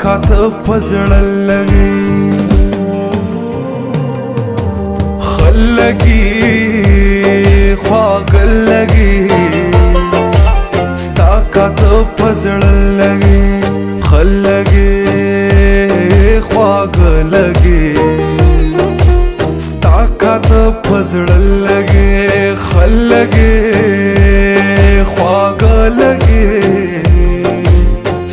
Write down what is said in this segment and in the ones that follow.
خط پزړه لګي خلګي خواږ لګي ستا خط پزړه لګي خلګي خواږ لګي ستا خط پزړه لګي خلګي خواږ لګي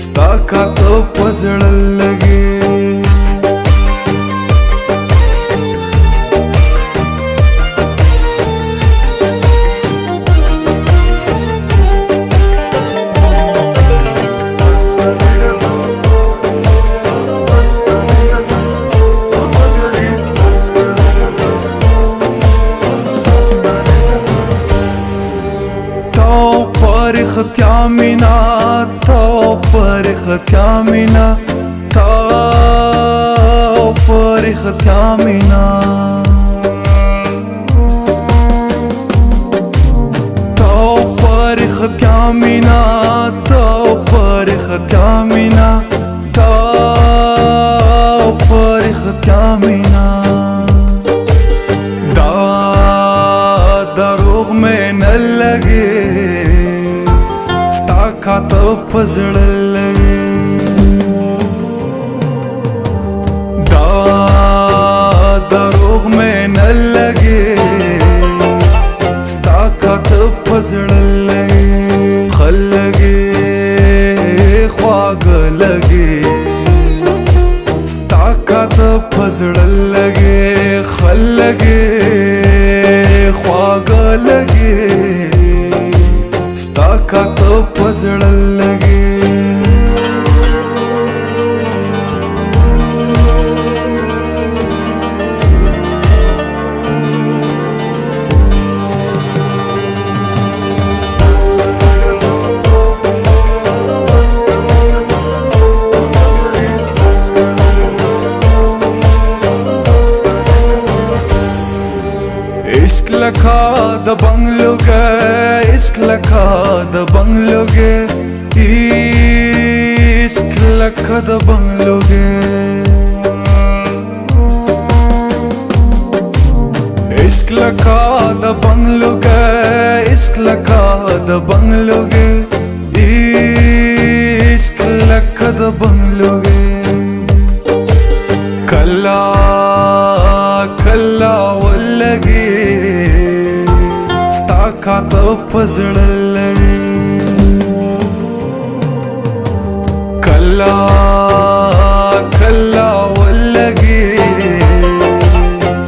ستا خط پزړه لګي ختیا مینا تو پر ختیا مینا تو پر ختیا مینا تو پر ختیا مینا تو پر ختیا مینا تو پر ختیا مینا دا دروغ میں نہ لگے خط پزړه لګي دا دروغ مې نه لګي ستا خط پزړه لګي خلګي خواږ لګي ستا خط پزړه لګي خلګي خواږ لګي ستا خط پزړه لګي عشق لکھا د بنگلو گئے عشق لکھا د بنگلو گئے عشق لکھا د بنگلو گئے عشق لکھا د بنگلو گئے عشق لکھا د بنگلو گئے عشق لکھا د بنگلو گئے کلا کلا ولګي ستا خط پزړه لګي کلا کلا ولګي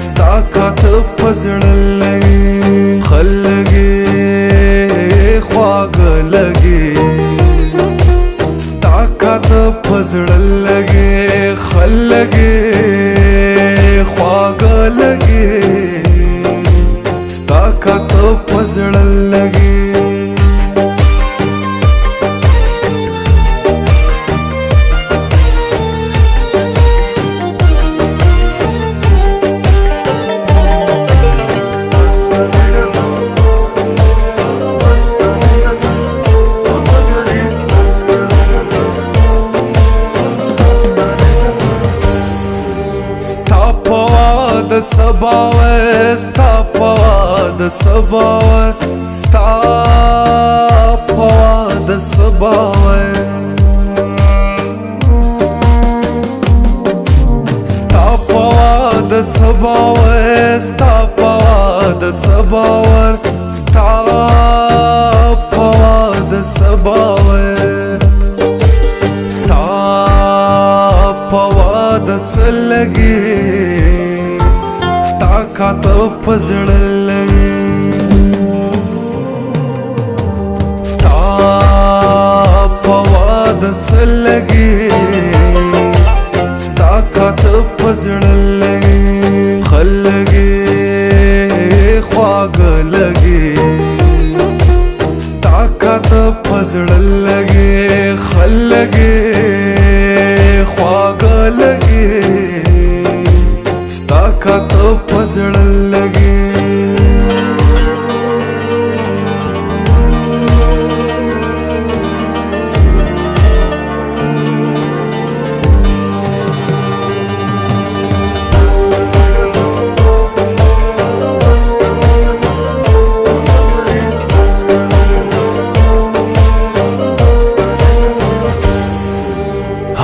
ستا خط پزړه لګي خلګي خواږ لګي ستا خط پزړه لګي خلګي خواږ لګي ستا خط پزړه لګي د سباور ستا پوا د سباور ستا پوا د سباور ستا پوا د سباور ستا پوا د سباور ستا پوا د سباور ستا پوا د څلګي ستا خط پزړه لګي ستا پوا د څلګي ستا خط پزړه لګي خلګي خواږه لګي ستا خط پزړه لګي خلګي خواږه لګي ستا خط پزړه لګي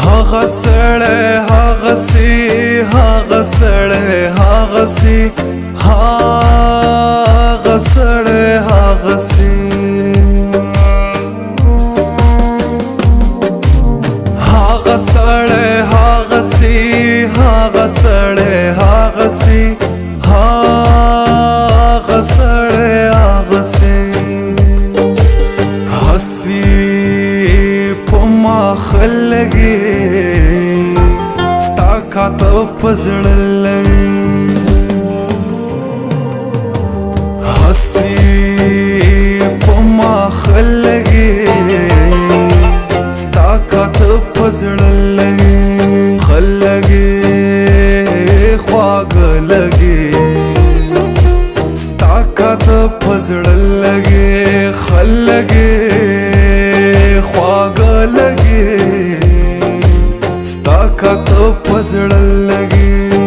هغه سړی هغه سي هغه سړی هغه سي هغه سړی هغه سي هغه سړی هغه سي هغه سړی هغه سي هغه سړی هغه سي هسي پما خلګي ستا خط پزړه لګي هسي پما خلګي ستا خط پزړه لګي خلګي خواږه لګي ستا خط پزړه لګي خلګي خواږه لګي ستا خط پزړه لګي